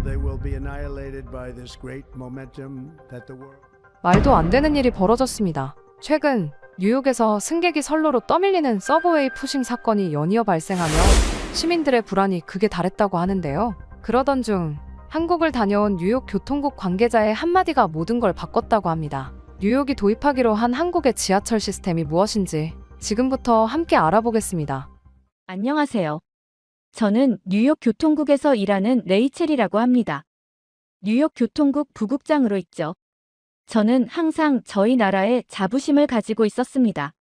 they will be annihilated by this great momentum that the world. 말도 안 되는 일이 벌어졌습니다. 최근 뉴욕에서 승객이 선로로 떠밀리는 서브웨이 푸싱 사건이 연이어 발생하며 시민들의 불안이 극에 달했다고 하는데요. 그러던 중 한국을 다녀온 뉴욕 교통국 관계자의 한마디가 모든 걸 바꿨다고 합니다. 뉴욕이 도입하기로 한 한국의 지하철 시스템이 무엇인지 지금부터 함께 알아보겠습니다. 안녕하세요. 저는 뉴욕 교통국에서 일하는 레이첼이라고 합니다. 뉴욕 교통국 부국장으로 있죠. 저는 항상 저희 나라에 자부심을 가지고 있었습니다.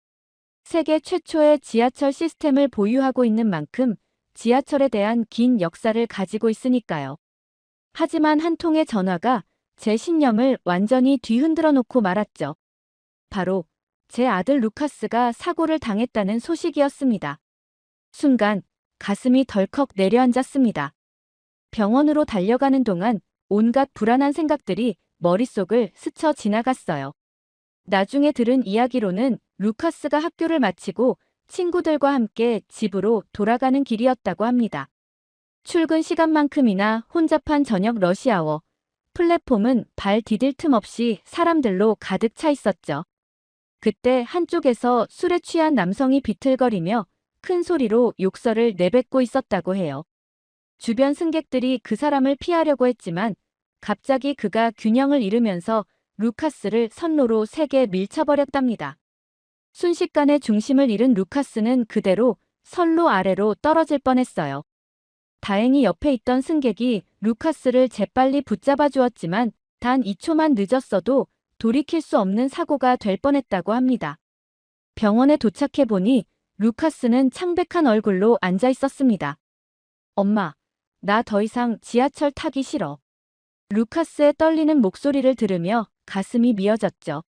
세계 최초의 지하철 시스템을 보유하고 있는 만큼 지하철에 대한 긴 역사를 가지고 있으니까요. 하지만 한 통의 전화가 제 신념을 완전히 뒤흔들어 놓고 말았죠. 바로 제 아들 루카스가 사고를 당했다는 소식이었습니다. 순간 가슴이 덜컥 내려앉았습니다. 병원으로 달려가는 동안 온갖 불안한 생각들이 머릿속을 스쳐 지나갔어요. 나중에 들은 이야기로는 루카스가 학교를 마치고 친구들과 함께 집으로 돌아가는 길이었다고 합니다. 출근 시간만큼이나 혼잡한 저녁 러시아워, 플랫폼은 발 디딜 틈 없이 사람들로 가득 차 있었죠. 그때 한쪽에서 술에 취한 남성이 비틀거리며 큰 소리로 욕설을 내뱉고 있었다고 해요. 주변 승객들이 그 사람을 피하려고 했지만 갑자기 그가 균형을 잃으면서 루카스를 선로로 세게 밀쳐버렸답니다. 순식간에 중심을 잃은 루카스는 그대로 선로 아래로 떨어질 뻔했어요. 다행히 옆에 있던 승객이 루카스를 재빨리 붙잡아 주었지만 단 2초만 늦었어도 돌이킬 수 없는 사고가 될 뻔했다고 합니다. 병원에 도착해 보니 루카스는 창백한 얼굴로 앉아 있었습니다. 엄마, 나 더 이상 지하철 타기 싫어. 루카스의 떨리는 목소리를 들으며 가슴이 미어졌죠.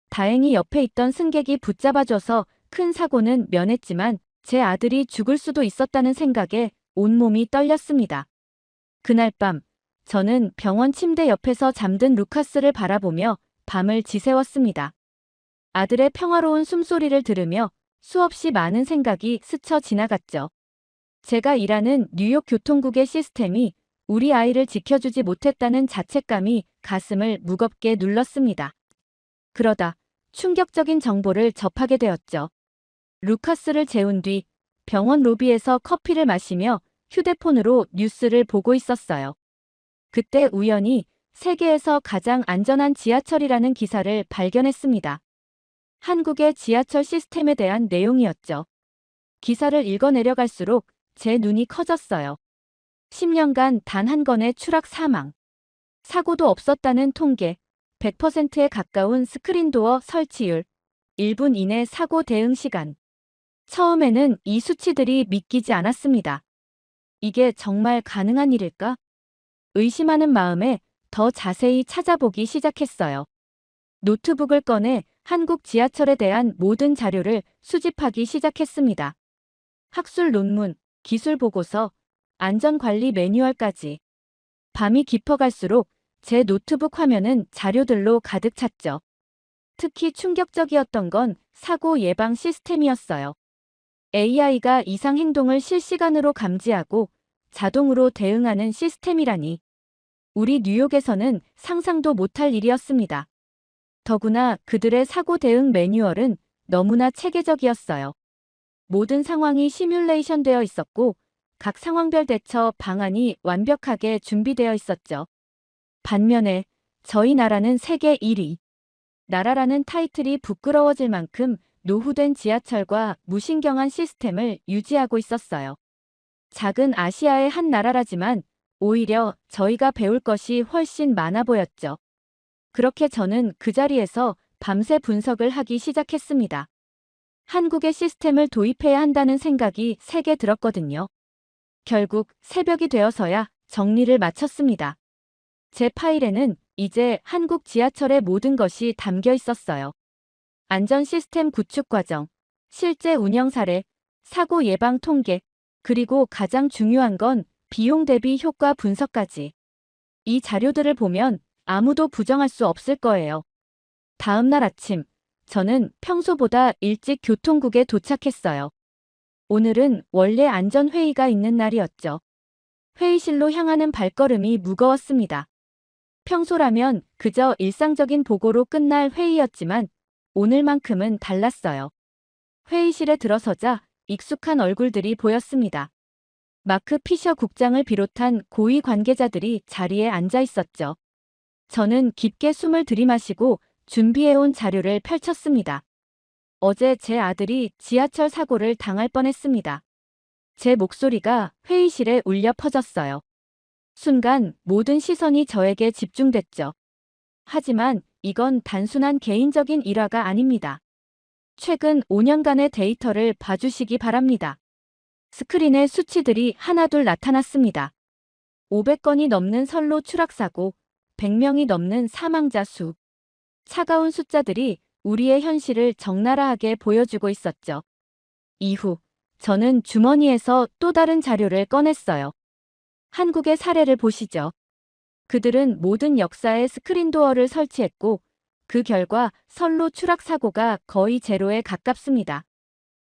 다행히 옆에 있던 승객이 붙잡아줘서 큰 사고는 면했지만 제 아들이 죽을 수도 있었다는 생각에 온몸이 떨렸습니다. 그날 밤, 저는 병원 침대 옆에서 잠든 루카스를 바라보며 밤을 지새웠습니다. 아들의 평화로운 숨소리를 들으며 수없이 많은 생각이 스쳐 지나갔죠. 제가 일하는 뉴욕 교통국의 시스템이 우리 아이를 지켜주지 못했다는 자책감이 가슴을 무겁게 눌렀습니다. 그러다 충격적인 정보를 접하게 되었죠. 루카스를 재운 뒤 병원 로비에서 커피를 마시며 휴대폰으로 뉴스를 보고 있었어요. 그때 우연히 세계에서 가장 안전한 지하철이라는 기사를 발견했습니다. 한국의 지하철 시스템에 대한 내용이었죠. 기사를 읽어 내려갈수록 제 눈이 커졌어요. 10년간 단 한 건의 추락 사망, 사고도 없었다는 통계, 100%에 가까운 스크린도어 설치율, 1분 이내 사고 대응 시간. 처음에는 이 수치들이 믿기지 않았습니다. 이게 정말 가능한 일일까? 의심하는 마음에 더 자세히 찾아보기 시작했어요. 노트북을 꺼내 한국 지하철에 대한 모든 자료를 수집하기 시작했습니다. 학술 논문, 기술 보고서, 안전관리 매뉴얼까지. 밤이 깊어갈수록 제 노트북 화면은 자료들로 가득 찼죠. 특히 충격적이었던 건 사고 예방 시스템이었어요. AI가 이상 행동을 실시간으로 감지하고 자동으로 대응하는 시스템이라니. 우리 뉴욕에서는 상상도 못할 일이었습니다. 더구나 그들의 사고 대응 매뉴얼은 너무나 체계적이었어요. 모든 상황이 시뮬레이션 되어 있었고 각 상황별 대처 방안이 완벽하게 준비되어 있었죠. 반면에 저희 나라는 세계 1위. 나라라는 타이틀이 부끄러워질 만큼 노후된 지하철과 무신경한 시스템을 유지하고 있었어요. 작은 아시아의 한 나라라지만 오히려 저희가 배울 것이 훨씬 많아 보였죠. 그렇게 저는 그 자리에서 밤새 분석을 하기 시작했습니다. 한국의 시스템을 도입해야 한다는 생각이 세게 들었거든요. 결국 새벽이 되어서야 정리를 마쳤습니다. 제 파일에는 이제 한국 지하철의 모든 것이 담겨 있었어요. 안전 시스템 구축 과정, 실제 운영 사례, 사고 예방 통계, 그리고 가장 중요한 건 비용 대비 효과 분석까지. 이 자료들을 보면 아무도 부정할 수 없을 거예요. 다음 날 아침, 저는 평소보다 일찍 교통국에 도착했어요. 오늘은 원래 안전회의가 있는 날이었죠. 회의실로 향하는 발걸음이 무거웠습니다. 평소라면 그저 일상적인 보고로 끝날 회의였지만 오늘만큼은 달랐어요. 회의실에 들어서자 익숙한 얼굴들이 보였습니다. 마크 피셔 국장을 비롯한 고위 관계자들이 자리에 앉아 있었죠. 저는 깊게 숨을 들이마시고 준비해온 자료를 펼쳤습니다. 어제 제 아들이 지하철 사고를 당할 뻔했습니다. 제 목소리가 회의실에 울려 퍼졌어요. 순간 모든 시선이 저에게 집중됐죠. 하지만 이건 단순한 개인적인 일화가 아닙니다. 최근 5년간의 데이터를 봐주시기 바랍니다. 스크린에 수치들이 하나둘 나타났습니다. 500건이 넘는 선로 추락사고, 100명이 넘는 사망자 수. 차가운 숫자들이 우리의 현실을 적나라하게 보여주고 있었죠. 이후 저는 주머니에서 또 다른 자료를 꺼냈어요. 한국의 사례를 보시죠. 그들은 모든 역사에 스크린도어를 설치했고 그 결과 선로 추락 사고가 거의 제로에 가깝습니다.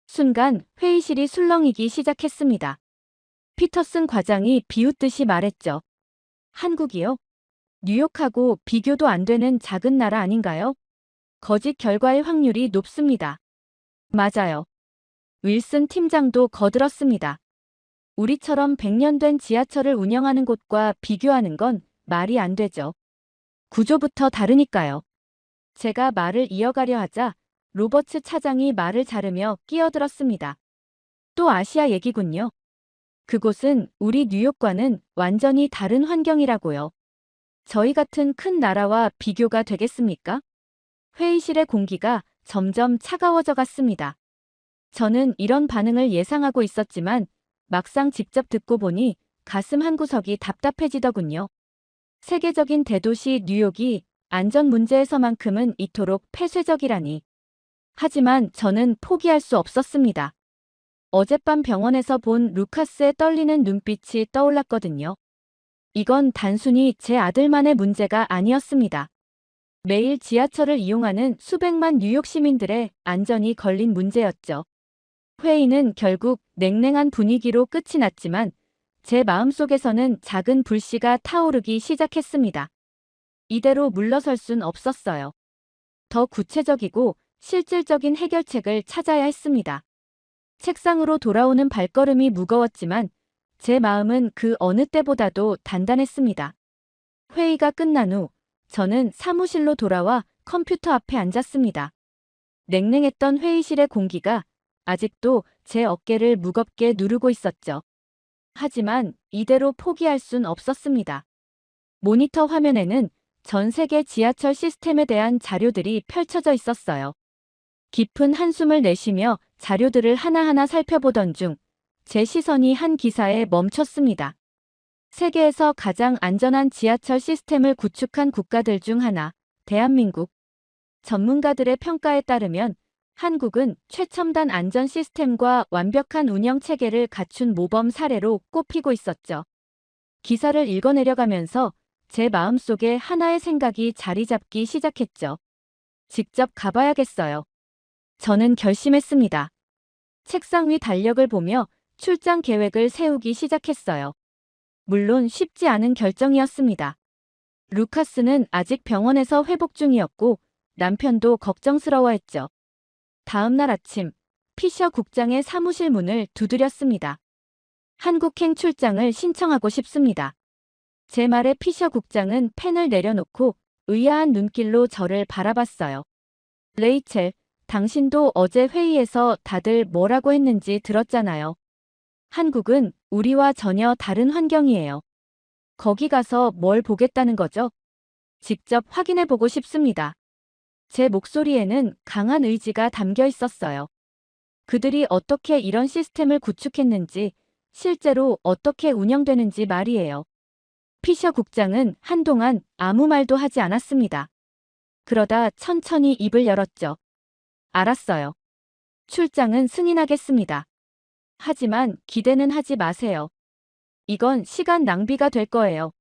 순간 회의실이 술렁이기 시작했습니다. 피터슨 과장이 비웃듯이 말했죠. 한국이요? 뉴욕하고 비교도 안 되는 작은 나라 아닌가요? 거짓 결과의 확률이 높습니다. 맞아요. 윌슨 팀장도 거들었습니다. 우리처럼 100년 된 지하철을 운영하는 곳과 비교하는 건 말이 안 되죠. 구조부터 다르니까요. 제가 말을 이어가려 하자 로버츠 차장이 말을 자르며 끼어들었습니다. 또 아시아 얘기군요. 그곳은 우리 뉴욕과는 완전히 다른 환경이라고요. 저희 같은 큰 나라와 비교가 되겠습니까? 회의실의 공기가 점점 차가워져 갔습니다. 저는 이런 반응을 예상하고 있었지만 막상 직접 듣고 보니 가슴 한구석이 답답해지더군요. 세계적인 대도시 뉴욕이 안전 문제에서만큼은 이토록 폐쇄적이라니. 하지만 저는 포기할 수 없었습니다. 어젯밤 병원에서 본 루카스의 떨리는 눈빛이 떠올랐거든요. 이건 단순히 제 아들만의 문제가 아니었습니다. 매일 지하철을 이용하는 수백만 뉴욕 시민들의 안전이 걸린 문제였죠. 회의는 결국 냉랭한 분위기로 끝이 났지만 제 마음속에서는 작은 불씨가 타오르기 시작했습니다. 이대로 물러설 순 없었어요. 더 구체적이고 실질적인 해결책을 찾아야 했습니다. 책상으로 돌아오는 발걸음이 무거웠지만 제 마음은 그 어느 때보다도 단단했습니다. 회의가 끝난 후 저는 사무실로 돌아와 컴퓨터 앞에 앉았습니다. 냉랭했던 회의실의 공기가 아직도 제 어깨를 무겁게 누르고 있었죠. 하지만 이대로 포기할 순 없었습니다. 모니터 화면에는 전 세계 지하철 시스템에 대한 자료들이 펼쳐져 있었어요. 깊은 한숨을 내쉬며 자료들을 하나하나 살펴보던 중 제 시선이 한 기사에 멈췄습니다. 세계에서 가장 안전한 지하철 시스템을 구축한 국가들 중 하나, 대한민국. 전문가들의 평가에 따르면 한국은 최첨단 안전 시스템과 완벽한 운영 체계를 갖춘 모범 사례로 꼽히고 있었죠. 기사를 읽어내려가면서 제 마음속에 하나의 생각이 자리 잡기 시작했죠. 직접 가봐야겠어요. 저는 결심했습니다. 책상 위 달력을 보며 출장 계획을 세우기 시작했어요. 물론 쉽지 않은 결정이었습니다. 루카스는 아직 병원에서 회복 중이었고 남편도 걱정스러워했죠. 다음 날 아침, 피셔 국장의 사무실 문을 두드렸습니다. 한국행 출장을 신청하고 싶습니다. 제 말에 피셔 국장은 펜을 내려놓고 의아한 눈길로 저를 바라봤어요. 레이첼, 당신도 어제 회의에서 다들 뭐라고 했는지 들었잖아요. 한국은 우리와 전혀 다른 환경이에요. 거기 가서 뭘 보겠다는 거죠? 직접 확인해보고 싶습니다. 제 목소리에는 강한 의지가 담겨 있었어요. 그들이 어떻게 이런 시스템을 구축했는지, 실제로 어떻게 운영되는지 말이에요. 피셔 국장은 한동안 아무 말도 하지 않았습니다. 그러다 천천히 입을 열었죠. 알았어요. 출장은 승인하겠습니다. 하지만 기대는 하지 마세요. 이건 시간 낭비가 될 거예요.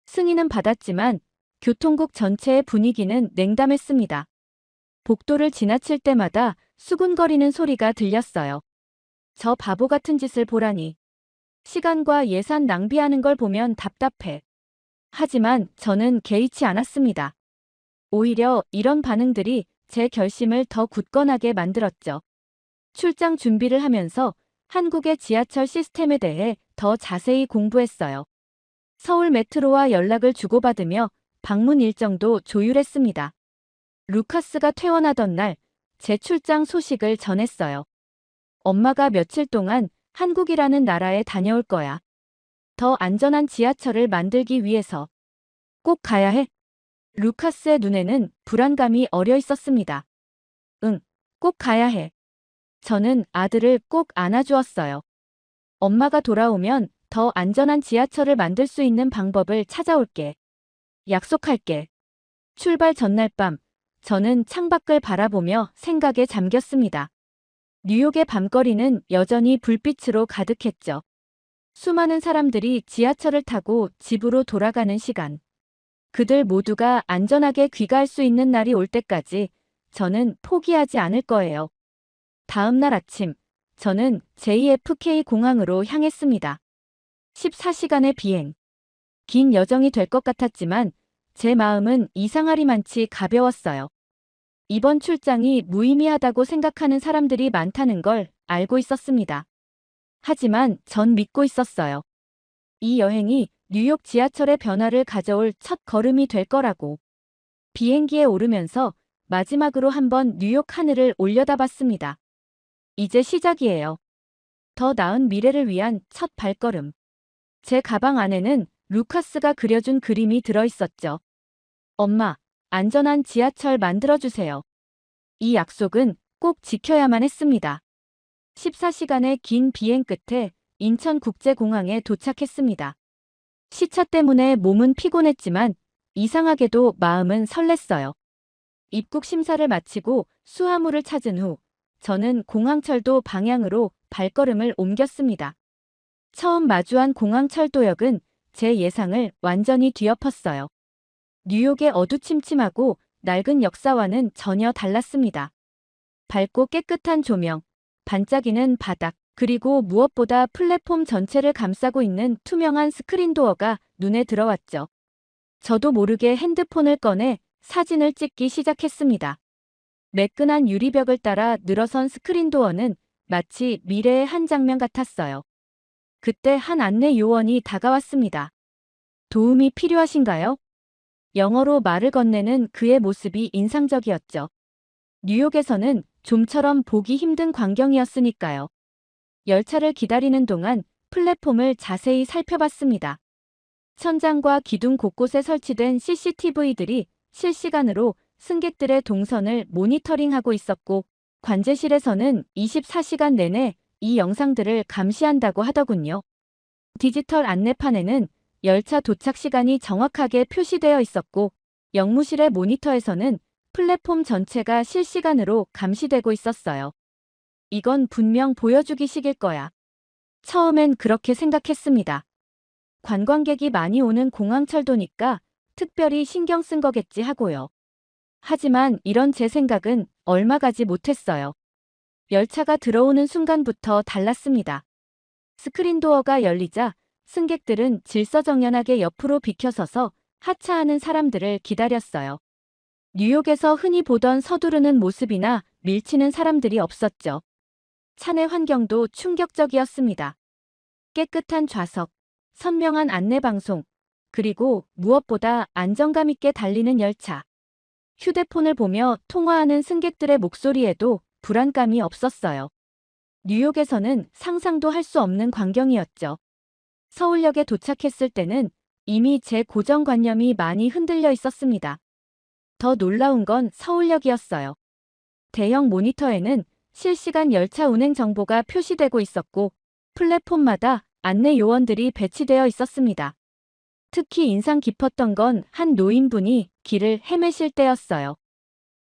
승인은 받았지만 교통국 전체의 분위기는 냉담했습니다. 복도를 지나칠 때마다 수군거리는 소리가 들렸어요. 저 바보 같은 짓을 보라니. 시간과 예산 낭비하는 걸 보면 답답해. 하지만 저는 개의치 않았습니다. 오히려 이런 반응들이 제 결심을 더 굳건하게 만들었죠. 출장 준비를 하면서 한국의 지하철 시스템에 대해 더 자세히 공부했어요. 서울 메트로와 연락을 주고받으며 방문 일정도 조율했습니다. 루카스가 퇴원하던 날 제 출장 소식을 전했어요. 엄마가 며칠 동안 한국이라는 나라에 다녀올 거야. 더 안전한 지하철을 만들기 위해서 꼭 가야 해. 루카스의 눈에는 불안감이 어려 있었습니다. 응, 꼭 가야 해. 저는 아들을 꼭 안아주었어요. 엄마가 돌아오면 더 안전한 지하철을 만들 수 있는 방법을 찾아올게. 약속할게. 출발 전날 밤, 저는 창밖을 바라보며 생각에 잠겼습니다. 뉴욕의 밤거리는 여전히 불빛으로 가득했죠. 수많은 사람들이 지하철을 타고 집으로 돌아가는 시간. 그들 모두가 안전하게 귀가할 수 있는 날이 올 때까지 저는 포기하지 않을 거예요. 다음 날 아침, 저는 JFK 공항으로 향했습니다. 14시간의 비행. 긴 여정이 될 것 같았지만 제 마음은 이상하리만치 가벼웠어요. 이번 출장이 무의미하다고 생각하는 사람들이 많다는 걸 알고 있었습니다. 하지만 전 믿고 있었어요. 이 여행이 뉴욕 지하철의 변화를 가져올 첫 걸음이 될 거라고. 비행기에 오르면서 마지막으로 한번 뉴욕 하늘을 올려다봤습니다. 이제 시작이에요. 더 나은 미래를 위한 첫 발걸음. 제 가방 안에는 루카스가 그려준 그림이 들어있었죠. 엄마, 안전한 지하철 만들어주세요. 이 약속은 꼭 지켜야만 했습니다. 14시간의 긴 비행 끝에 인천국제공항에 도착했습니다. 시차 때문에 몸은 피곤했지만 이상하게도 마음은 설렜어요. 입국 심사를 마치고 수화물을 찾은 후 저는 공항철도 방향으로 발걸음을 옮겼습니다. 처음 마주한 공항철도역은 제 예상을 완전히 뒤엎었어요. 뉴욕의 어두침침하고 낡은 역사와는 전혀 달랐습니다. 밝고 깨끗한 조명, 반짝이는 바닥, 그리고 무엇보다 플랫폼 전체를 감싸고 있는 투명한 스크린 도어가 눈에 들어왔죠. 저도 모르게 핸드폰을 꺼내 사진을 찍기 시작했습니다. 매끈한 유리벽을 따라 늘어선 스크린 도어는 마치 미래의 한 장면 같았어요. 그때 한 안내 요원이 다가왔습니다. 도움이 필요하신가요? 영어로 말을 건네는 그의 모습이 인상적이었죠. 뉴욕에서는 좀처럼 보기 힘든 광경이었으니까요. 열차를 기다리는 동안 플랫폼을 자세히 살펴봤습니다. 천장과 기둥 곳곳에 설치된 CCTV들이 실시간으로 승객들의 동선을 모니터링하고 있었고, 관제실에서는 24시간 내내 이 영상들을 감시한다고 하더군요. 디지털 안내판에는 열차 도착 시간이 정확하게 표시되어 있었고, 역무실의 모니터에서는 플랫폼 전체가 실시간으로 감시되고 있었어요. 이건 분명 보여주기식일 거야. 처음엔 그렇게 생각했습니다. 관광객이 많이 오는 공항철도니까 특별히 신경 쓴 거겠지 하고요. 하지만 이런 제 생각은 얼마 가지 못했어요. 열차가 들어오는 순간부터 달랐습니다. 스크린 도어가 열리자 승객들은 질서정연하게 옆으로 비켜서서 하차하는 사람들을 기다렸어요. 뉴욕에서 흔히 보던 서두르는 모습이나 밀치는 사람들이 없었죠. 차내 환경도 충격적이었습니다. 깨끗한 좌석, 선명한 안내방송, 그리고 무엇보다 안정감 있게 달리는 열차. 휴대폰을 보며 통화하는 승객들의 목소리에도 불안감이 없었어요. 뉴욕에서는 상상도 할 수 없는 광경이었죠. 서울역에 도착했을 때는 이미 제 고정관념이 많이 흔들려 있었습니다. 더 놀라운 건 서울역이었어요. 대형 모니터에는 실시간 열차 운행 정보가 표시되고 있었고, 플랫폼마다 안내 요원들이 배치되어 있었습니다. 특히 인상 깊었던 건 한 노인분이 길을 헤매실 때였어요.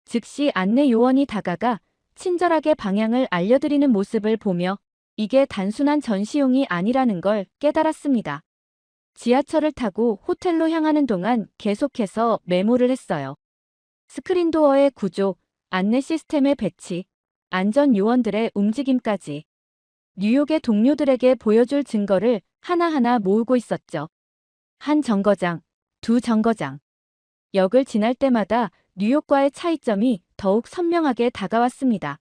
즉시 안내 요원이 다가가 친절하게 방향을 알려드리는 모습을 보며 이게 단순한 전시용이 아니라는 걸 깨달았습니다. 지하철을 타고 호텔로 향하는 동안 계속해서 메모를 했어요. 스크린 도어의 구조, 안내 시스템의 배치, 안전 요원들의 움직임까지. 뉴욕의 동료들에게 보여줄 증거를 하나하나 모으고 있었죠. 한 정거장, 두 정거장. 역을 지날 때마다 뉴욕과의 차이점이 더욱 선명하게 다가왔습니다.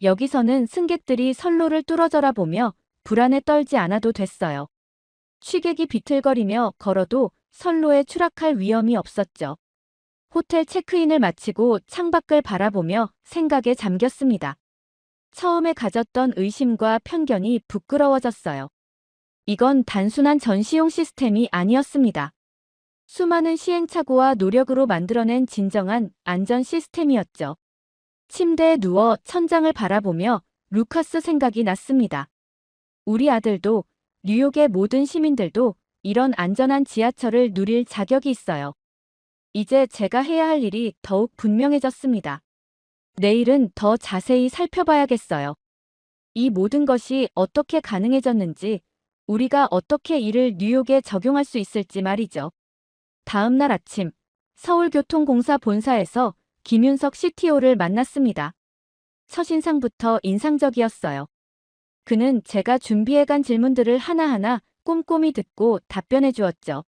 여기서는 승객들이 선로를 뚫어져라 보며 불안에 떨지 않아도 됐어요. 취객이 비틀거리며 걸어도 선로에 추락할 위험이 없었죠. 호텔 체크인을 마치고 창밖을 바라보며 생각에 잠겼습니다. 처음에 가졌던 의심과 편견이 부끄러워졌어요. 이건 단순한 전시용 시스템이 아니었습니다. 수많은 시행착오와 노력으로 만들어낸 진정한 안전 시스템이었죠. 침대에 누워 천장을 바라보며 루카스 생각이 났습니다. 우리 아들도, 뉴욕의 모든 시민들도 이런 안전한 지하철을 누릴 자격이 있어요. 이제 제가 해야 할 일이 더욱 분명해졌습니다. 내일은 더 자세히 살펴봐야겠어요. 이 모든 것이 어떻게 가능해졌는지, 우리가 어떻게 이를 뉴욕에 적용할 수 있을지 말이죠. 다음 날 아침, 서울교통공사 본사에서 김윤석 CTO를 만났습니다. 첫인상부터 인상적이었어요. 그는 제가 준비해간 질문들을 하나하나 꼼꼼히 듣고 답변해 주었죠.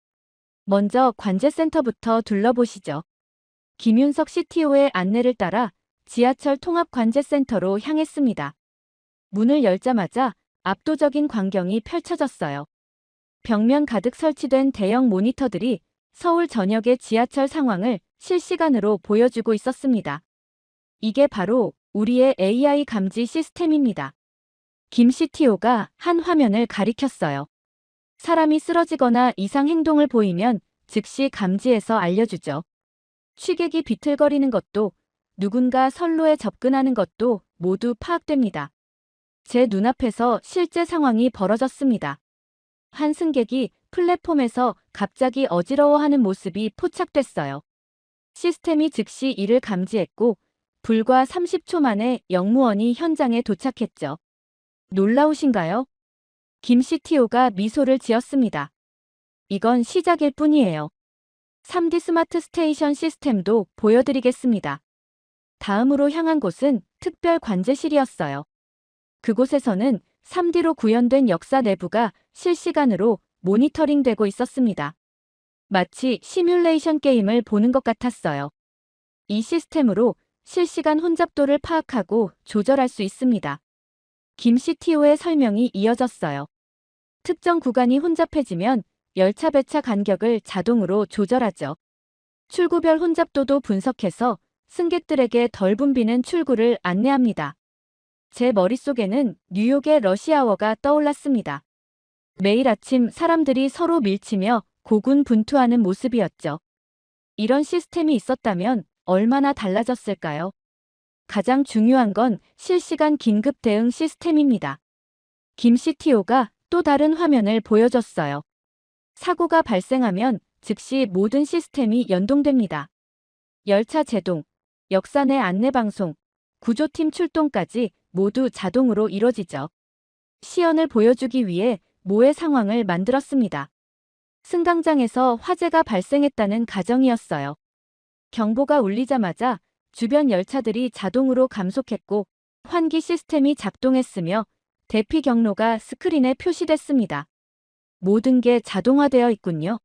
먼저 관제센터부터 둘러보시죠. 김윤석 CTO의 안내를 따라 지하철 통합관제센터로 향했습니다. 문을 열자마자 압도적인 광경이 펼쳐졌어요. 벽면 가득 설치된 대형 모니터들이 서울 전역의 지하철 상황을 실시간으로 보여주고 있었습니다. 이게 바로 우리의 AI 감지 시스템입니다. 김 CTO가 한 화면을 가리켰어요. 사람이 쓰러지거나 이상 행동을 보이면 즉시 감지해서 알려주죠. 취객이 비틀거리는 것도, 누군가 선로에 접근하는 것도 모두 파악됩니다. 제 눈앞에서 실제 상황이 벌어졌습니다. 한 승객이 플랫폼에서 갑자기 어지러워하는 모습이 포착됐어요. 시스템이 즉시 이를 감지했고 불과 30초 만에 역무원이 현장에 도착했죠. 놀라우신가요? 김 CTO가 미소를 지었습니다. 이건 시작일 뿐이에요. 3D 스마트 스테이션 시스템도 보여드리겠습니다. 다음으로 향한 곳은 특별 관제실이었어요. 그곳에서는 3D로 구현된 역사 내부가 실시간으로 모니터링되고 있었습니다. 마치 시뮬레이션 게임을 보는 것 같았어요. 이 시스템으로 실시간 혼잡도를 파악하고 조절할 수 있습니다. 김 CTO의 설명이 이어졌어요. 특정 구간이 혼잡해지면 열차 배차 간격을 자동으로 조절하죠. 출구별 혼잡도도 분석해서 승객들에게 덜 붐비는 출구를 안내합니다. 제 머릿속에는 뉴욕의 러시아워가 떠올랐습니다. 매일 아침 사람들이 서로 밀치며 고군분투하는 모습이었죠. 이런 시스템이 있었다면 얼마나 달라졌을까요? 가장 중요한 건 실시간 긴급 대응 시스템입니다. 김 CTO가 또 다른 화면을 보여줬어요. 사고가 발생하면 즉시 모든 시스템이 연동됩니다. 열차 제동, 역사 내 안내방송, 구조팀 출동까지 모두 자동으로 이뤄지죠. 시연을 보여주기 위해 모의 상황을 만들었습니다. 승강장에서 화재가 발생했다는 가정이었어요. 경보가 울리자마자 주변 열차들이 자동으로 감속했고 환기 시스템이 작동했으며 대피 경로가 스크린에 표시됐습니다. 모든 게 자동화되어 있군요.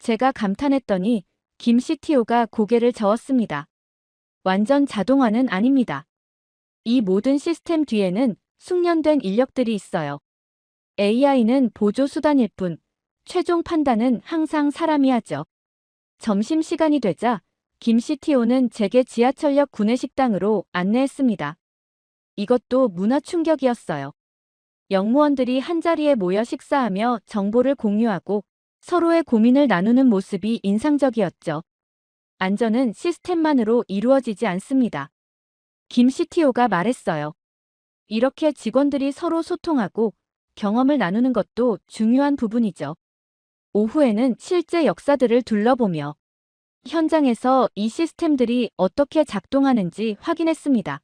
제가 감탄했더니 김 CTO가 고개를 저었습니다. 완전 자동화는 아닙니다. 이 모든 시스템 뒤에는 숙련된 인력들이 있어요. AI는 보조 수단일 뿐, 최종 판단은 항상 사람이 하죠. 점심시간이 되자 김 CTO는 제게 지하철역 구내식당으로 안내했습니다. 이것도 문화 충격이었어요. 역무원들이 한자리에 모여 식사하며 정보를 공유하고 서로의 고민을 나누는 모습이 인상적이었죠. 안전은 시스템만으로 이루어지지 않습니다. 김 CTO가 말했어요. 이렇게 직원들이 서로 소통하고 경험을 나누는 것도 중요한 부분이죠. 오후에는 실제 역사들을 둘러보며 현장에서 이 시스템들이 어떻게 작동하는지 확인했습니다.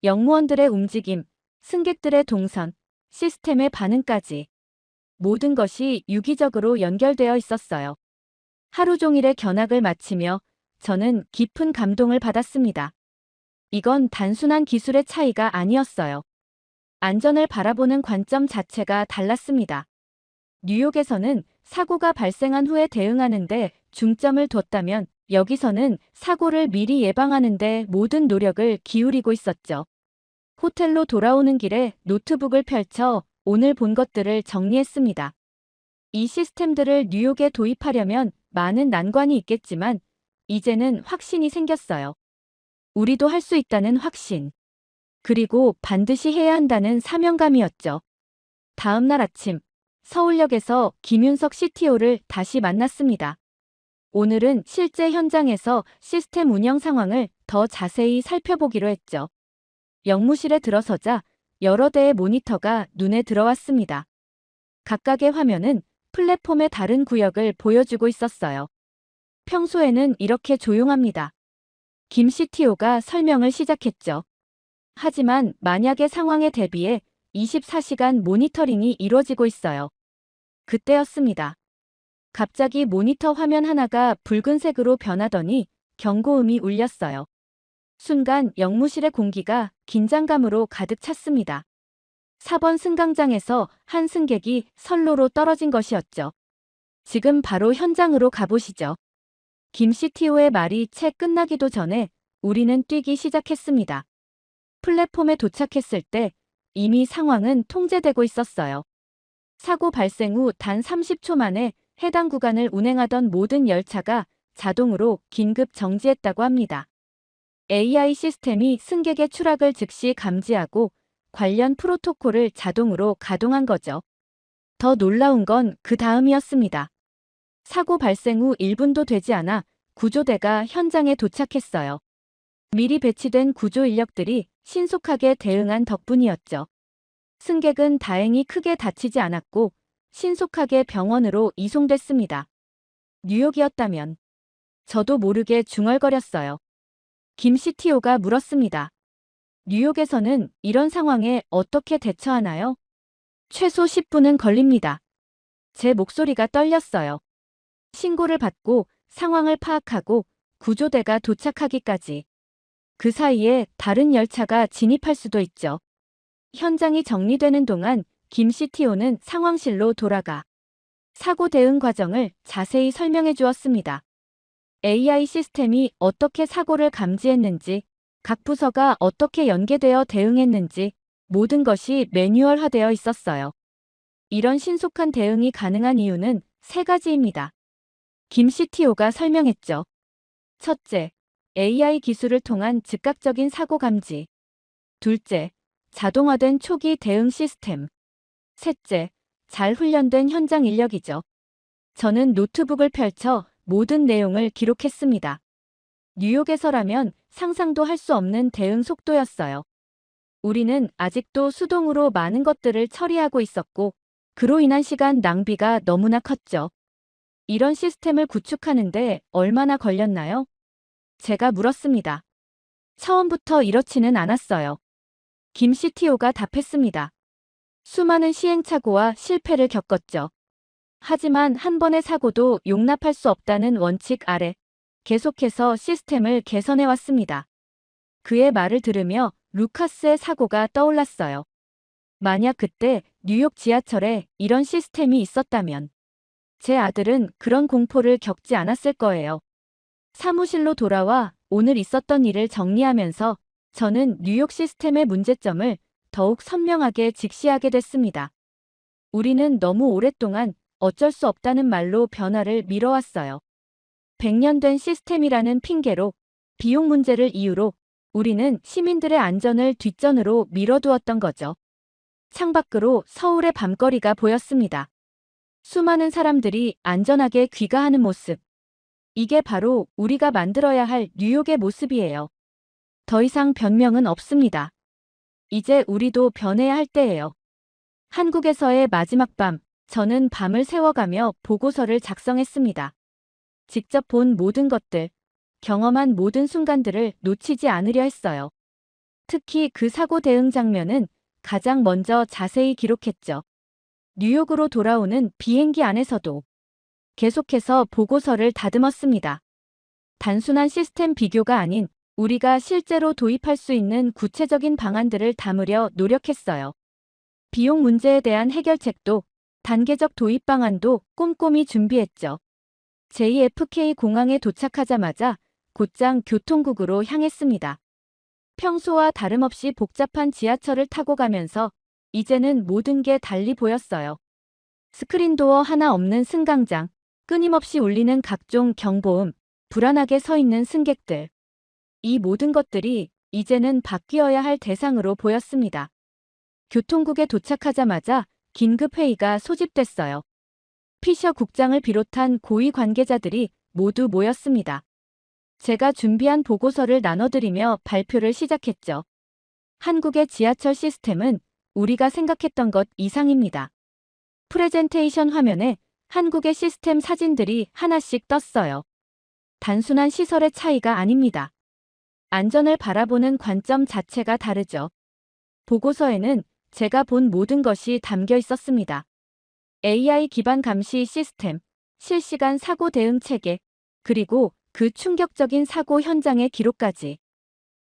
역무원들의 움직임, 승객들의 동선, 시스템의 반응까지 모든 것이 유기적으로 연결되어 있었어요. 하루 종일의 견학을 마치며 저는 깊은 감동을 받았습니다. 이건 단순한 기술의 차이가 아니었어요. 안전을 바라보는 관점 자체가 달랐습니다. 뉴욕에서는 사고가 발생한 후에 대응하는데 중점을 뒀다면 여기서는 사고를 미리 예방하는 데 모든 노력을 기울이고 있었죠. 호텔로 돌아오는 길에 노트북을 펼쳐 오늘 본 것들을 정리했습니다. 이 시스템들을 뉴욕에 도입하려면 많은 난관이 있겠지만 이제는 확신이 생겼어요. 우리도 할 수 있다는 확신. 그리고 반드시 해야 한다는 사명감이었죠. 다음 날 아침, 서울역에서 김윤석 CTO를 다시 만났습니다. 오늘은 실제 현장에서 시스템 운영 상황을 더 자세히 살펴보기로 했죠. 영무실에 들어서자 여러 대의 모니터가 눈에 들어왔습니다. 각각의 화면은 플랫폼의 다른 구역을 보여주고 있었어요. 평소에는 이렇게 조용합니다. 김 CTO가 설명을 시작했죠. 하지만 만약의 상황에 대비해 24시간 모니터링이 이루어지고 있어요. 그때였습니다. 갑자기 모니터 화면 하나가 붉은색으로 변하더니 경고음이 울렸어요. 순간 영무실의 공기가 긴장감으로 가득 찼습니다. 4번 승강장에서 한 승객이 선로로 떨어진 것이었죠. 지금 바로 현장으로 가보시죠. 김 CTO의 말이 채 끝나기도 전에 우리는 뛰기 시작했습니다. 플랫폼에 도착했을 때 이미 상황은 통제되고 있었어요. 사고 발생 후 단 30초 만에 해당 구간을 운행하던 모든 열차가 자동으로 긴급 정지했다고 합니다. AI 시스템이 승객의 추락을 즉시 감지하고 관련 프로토콜을 자동으로 가동한 거죠. 더 놀라운 건 그 다음이었습니다. 사고 발생 후 1분도 되지 않아 구조대가 현장에 도착했어요. 미리 배치된 구조 인력들이 신속하게 대응한 덕분이었죠. 승객은 다행히 크게 다치지 않았고 신속하게 병원으로 이송됐습니다. 뉴욕이었다면 저도 모르게 중얼거렸어요. 김 CTO가 물었습니다. 뉴욕에서는 이런 상황에 어떻게 대처하나요? 최소 10분은 걸립니다. 제 목소리가 떨렸어요. 신고를 받고 상황을 파악하고 구조대가 도착하기까지. 그 사이에 다른 열차가 진입할 수도 있죠. 현장이 정리되는 동안 김 CTO는 상황실로 돌아가 사고 대응 과정을 자세히 설명해 주었습니다. AI 시스템이 어떻게 사고를 감지했는지, 각 부서가 어떻게 연계되어 대응했는지 모든 것이 매뉴얼화되어 있었어요. 이런 신속한 대응이 가능한 이유는 세 가지입니다. 김 CTO가 설명했죠. 첫째, AI 기술을 통한 즉각적인 사고 감지. 둘째, 자동화된 초기 대응 시스템. 셋째, 잘 훈련된 현장 인력이죠. 저는 노트북을 펼쳐 모든 내용을 기록했습니다. 뉴욕에서라면 상상도 할 수 없는 대응 속도였어요. 우리는 아직도 수동으로 많은 것들을 처리하고 있었고, 그로 인한 시간 낭비가 너무나 컸죠. 이런 시스템을 구축하는데 얼마나 걸렸나요? 제가 물었습니다. 처음부터 이렇지는 않았어요. 김 CTO가 답했습니다. 수많은 시행착오와 실패를 겪었죠. 하지만 한 번의 사고도 용납할 수 없다는 원칙 아래 계속해서 시스템을 개선해 왔습니다. 그의 말을 들으며 루카스의 사고가 떠올랐어요. 만약 그때 뉴욕 지하철에 이런 시스템이 있었다면 제 아들은 그런 공포를 겪지 않았을 거예요. 사무실로 돌아와 오늘 있었던 일을 정리하면서 저는 뉴욕 시스템의 문제점을 더욱 선명하게 직시하게 됐습니다. 우리는 너무 오랫동안 어쩔 수 없다는 말로 변화를 미뤄왔어요. 100년 된 시스템이라는 핑계로, 비용 문제를 이유로 우리는 시민들의 안전을 뒷전으로 밀어두었던 거죠. 창밖으로 서울의 밤거리가 보였습니다. 수많은 사람들이 안전하게 귀가하는 모습. 이게 바로 우리가 만들어야 할 뉴욕의 모습이에요. 더 이상 변명은 없습니다. 이제 우리도 변해야 할 때예요. 한국에서의 마지막 밤, 저는 밤을 새워가며 보고서를 작성했습니다. 직접 본 모든 것들, 경험한 모든 순간들을 놓치지 않으려 했어요. 특히 그 사고 대응 장면은 가장 먼저 자세히 기록했죠. 뉴욕으로 돌아오는 비행기 안에서도 계속해서 보고서를 다듬었습니다. 단순한 시스템 비교가 아닌 우리가 실제로 도입할 수 있는 구체적인 방안들을 담으려 노력했어요. 비용 문제에 대한 해결책도 단계적 도입 방안도 꼼꼼히 준비했죠. JFK 공항에 도착하자마자 곧장 교통국으로 향했습니다. 평소와 다름없이 복잡한 지하철을 타고 가면서 이제는 모든 게 달리 보였어요. 스크린도어 하나 없는 승강장, 끊임없이 울리는 각종 경보음, 불안하게 서 있는 승객들. 이 모든 것들이 이제는 바뀌어야 할 대상으로 보였습니다. 교통국에 도착하자마자 긴급회의가 소집됐어요. 피셔 국장을 비롯한 고위 관계자들이 모두 모였습니다. 제가 준비한 보고서를 나눠드리며 발표를 시작했죠. 한국의 지하철 시스템은 우리가 생각했던 것 이상입니다. 프레젠테이션 화면에 한국의 시스템 사진들이 하나씩 떴어요. 단순한 시설의 차이가 아닙니다. 안전을 바라보는 관점 자체가 다르죠. 보고서에는 제가 본 모든 것이 담겨 있었습니다. AI 기반 감시 시스템, 실시간 사고 대응 체계, 그리고 그 충격적인 사고 현장의 기록까지.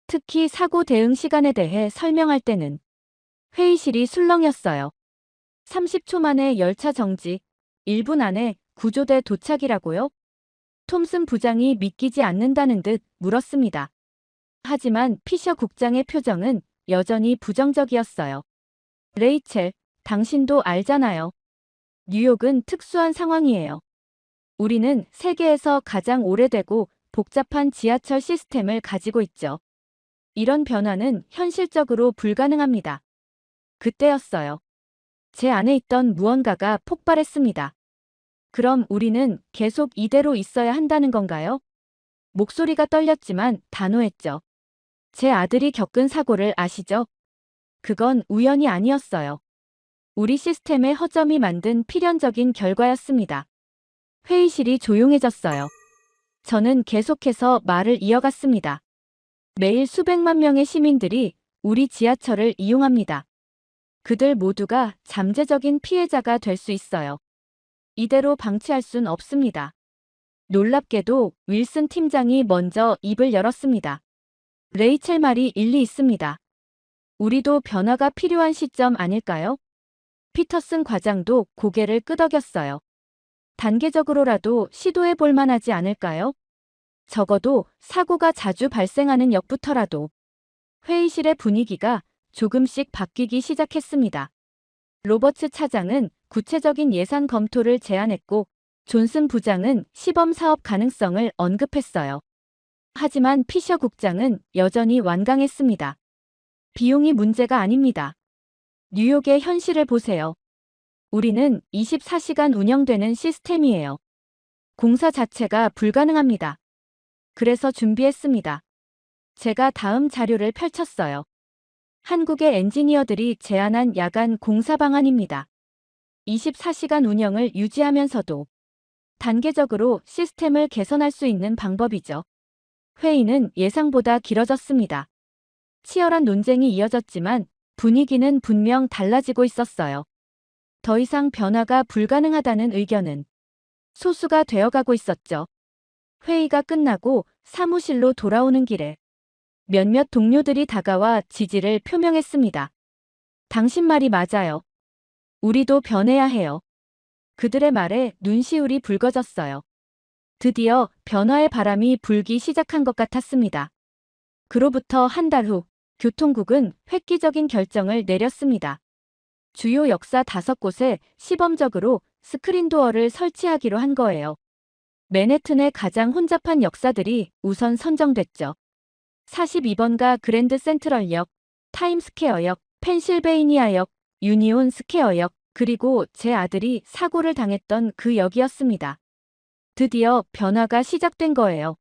특히 사고 대응 시간에 대해 설명할 때는 회의실이 술렁였어요. 30초 만에 열차 정지, 1분 안에 구조대 도착이라고요? 톰슨 부장이 믿기지 않는다는 듯 물었습니다. 하지만 피셔 국장의 표정은 여전히 부정적이었어요. 레이첼, 당신도 알잖아요. 뉴욕은 특수한 상황이에요. 우리는 세계에서 가장 오래되고 복잡한 지하철 시스템을 가지고 있죠. 이런 변화는 현실적으로 불가능합니다. 그때였어요. 제 안에 있던 무언가가 폭발했습니다. 그럼 우리는 계속 이대로 있어야 한다는 건가요? 목소리가 떨렸지만 단호했죠. 제 아들이 겪은 사고를 아시죠? 그건 우연이 아니었어요. 우리 시스템의 허점이 만든 필연적인 결과였습니다. 회의실이 조용해졌어요. 저는 계속해서 말을 이어갔습니다. 매일 수백만 명의 시민들이 우리 지하철을 이용합니다. 그들 모두가 잠재적인 피해자가 될 수 있어요. 이대로 방치할 순 없습니다. 놀랍게도 윌슨 팀장이 먼저 입을 열었습니다. 레이첼 말이 일리 있습니다. 우리도 변화가 필요한 시점 아닐까요? 피터슨 과장도 고개를 끄덕였어요. 단계적으로라도 시도해 볼 만하지 않을까요? 적어도 사고가 자주 발생하는 역부터라도. 회의실의 분위기가 조금씩 바뀌기 시작했습니다. 로버츠 차장은 구체적인 예산 검토를 제안했고 존슨 부장은 시범 사업 가능성을 언급했어요. 하지만 피셔 국장은 여전히 완강했습니다. 비용이 문제가 아닙니다. 뉴욕의 현실을 보세요. 우리는 24시간 운영되는 시스템이에요. 공사 자체가 불가능합니다. 그래서 준비했습니다. 제가 다음 자료를 펼쳤어요. 한국의 엔지니어들이 제안한 야간 공사 방안입니다. 24시간 운영을 유지하면서도 단계적으로 시스템을 개선할 수 있는 방법이죠. 회의는 예상보다 길어졌습니다. 치열한 논쟁이 이어졌지만 분위기는 분명 달라지고 있었어요. 더 이상 변화가 불가능하다는 의견은 소수가 되어가고 있었죠. 회의가 끝나고 사무실로 돌아오는 길에 몇몇 동료들이 다가와 지지를 표명했습니다. 당신 말이 맞아요. 우리도 변해야 해요. 그들의 말에 눈시울이 붉어졌어요. 드디어 변화의 바람이 불기 시작한 것 같았습니다. 그로부터 한 달 후, 교통국은 획기적인 결정을 내렸습니다. 주요 역사 5곳에 시범적으로 스크린도어를 설치하기로 한 거예요. 맨해튼의 가장 혼잡한 역사들이 우선 선정됐죠. 42번가 그랜드 센트럴역, 타임스퀘어역, 펜실베이니아역, 유니온 스퀘어역, 그리고 제 아들이 사고를 당했던 그 역이었습니다. 드디어 변화가 시작된 거예요.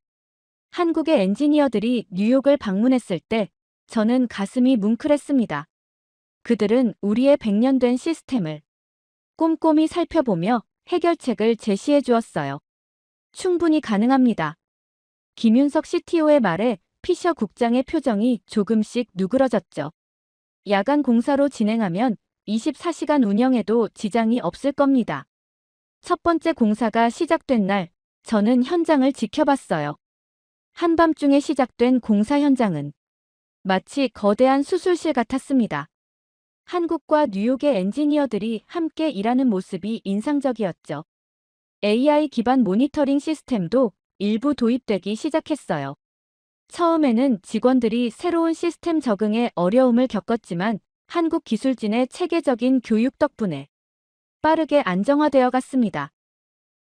한국의 엔지니어들이 뉴욕을 방문했을 때 저는 가슴이 뭉클했습니다. 그들은 우리의 100년 된 시스템을 꼼꼼히 살펴보며 해결책을 제시해 주었어요. 충분히 가능합니다. 김윤석 CTO의 말에 피셔 국장의 표정이 조금씩 누그러졌죠. 야간 공사로 진행하면 24시간 운영에도 지장이 없을 겁니다. 첫 번째 공사가 시작된 날, 저는 현장을 지켜봤어요. 한밤중에 시작된 공사 현장은 마치 거대한 수술실 같았습니다. 한국과 뉴욕의 엔지니어들이 함께 일하는 모습이 인상적이었죠. AI 기반 모니터링 시스템도 일부 도입되기 시작했어요. 처음에는 직원들이 새로운 시스템 적응에 어려움을 겪었지만 한국 기술진의 체계적인 교육 덕분에 빠르게 안정화되어 갔습니다.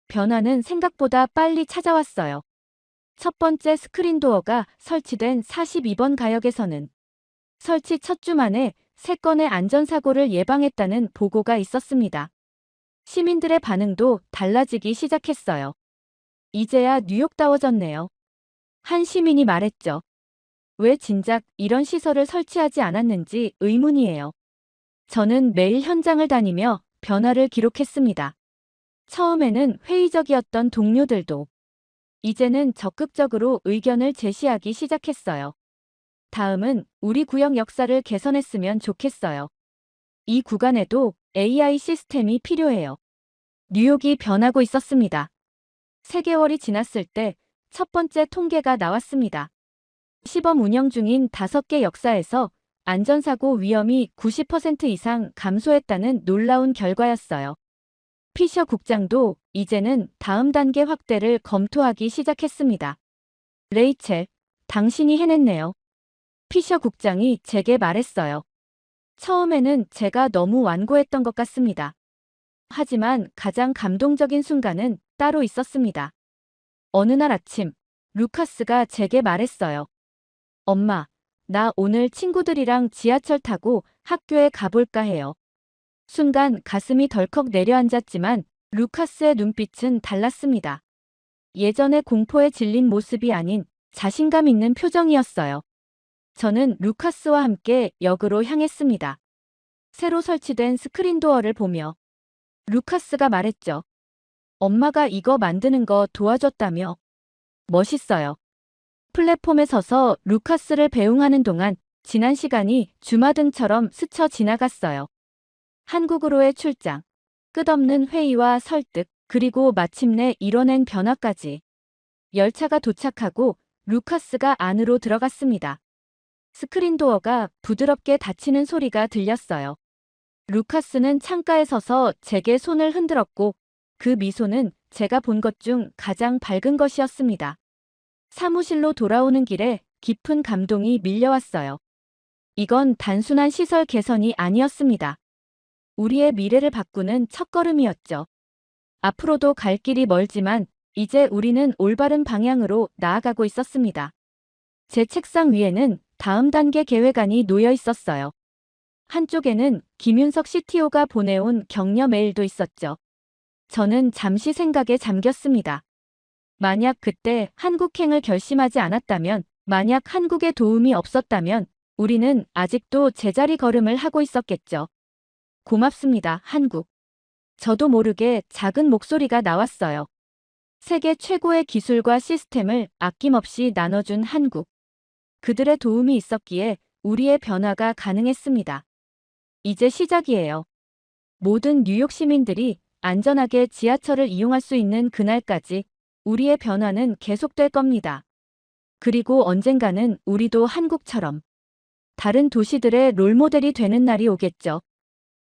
변화는 생각보다 빨리 찾아왔어요. 첫 번째 스크린도어가 설치된 42번 가역에서는 설치 첫 주 만에 3건의 안전사고를 예방했다는 보고가 있었습니다. 시민들의 반응도 달라지기 시작했어요. 이제야 뉴욕다워졌네요. 한 시민이 말했죠. 왜 진작 이런 시설을 설치하지 않았는지 의문이에요. 저는 매일 현장을 다니며 변화를 기록했습니다. 처음에는 회의적이었던 동료들도 이제는 적극적으로 의견을 제시하기 시작했어요. 다음은 우리 구역 역사를 개선했으면 좋겠어요. 이 구간에도 AI 시스템이 필요해요. 뉴욕이 변하고 있었습니다. 3개월이 지났을 때 첫 번째 통계가 나왔습니다. 시범 운영 중인 5개 역사에서 안전사고 위험이 90% 이상 감소했다는 놀라운 결과였어요. 피셔 국장도 이제는 다음 단계 확대를 검토하기 시작했습니다. 레이첼, 당신이 해냈네요. 피셔 국장이 제게 말했어요. 처음에는 제가 너무 완고했던 것 같습니다. 하지만 가장 감동적인 순간은 따로 있었습니다. 어느 날 아침, 루카스가 제게 말했어요. 엄마, 나 오늘 친구들이랑 지하철 타고 학교에 가볼까 해요. 순간 가슴이 덜컥 내려앉았지만 루카스의 눈빛은 달랐습니다. 예전의 공포에 질린 모습이 아닌 자신감 있는 표정이었어요. 저는 루카스와 함께 역으로 향했습니다. 새로 설치된 스크린도어를 보며 루카스가 말했죠. 엄마가 이거 만드는 거 도와줬다며. 멋있어요. 플랫폼에 서서 루카스를 배웅하는 동안 지난 시간이 주마등처럼 스쳐 지나갔어요. 한국으로의 출장, 끝없는 회의와 설득, 그리고 마침내 이뤄낸 변화까지. 열차가 도착하고 루카스가 안으로 들어갔습니다. 스크린도어가 부드럽게 닫히는 소리가 들렸어요. 루카스는 창가에 서서 제게 손을 흔들었고 그 미소는 제가 본 것 중 가장 밝은 것이었습니다. 사무실로 돌아오는 길에 깊은 감동이 밀려왔어요. 이건 단순한 시설 개선이 아니었습니다. 우리의 미래를 바꾸는 첫걸음이었죠. 앞으로도 갈 길이 멀지만 이제 우리는 올바른 방향으로 나아가고 있었습니다. 제 책상 위에는 다음 단계 계획안이 놓여 있었어요. 한쪽에는 김윤석 CTO가 보내온 격려 메일도 있었죠. 저는 잠시 생각에 잠겼습니다. 만약 그때 한국행을 결심하지 않았다면, 만약 한국의 도움이 없었다면 우리는 아직도 제자리 걸음을 하고 있었겠죠. 고맙습니다, 한국. 저도 모르게 작은 목소리가 나왔어요. 세계 최고의 기술과 시스템을 아낌없이 나눠준 한국. 그들의 도움이 있었기에 우리의 변화가 가능했습니다. 이제 시작이에요. 모든 뉴욕 시민들이 안전하게 지하철을 이용할 수 있는 그날까지 우리의 변화는 계속될 겁니다. 그리고 언젠가는 우리도 한국처럼 다른 도시들의 롤모델이 되는 날이 오겠죠.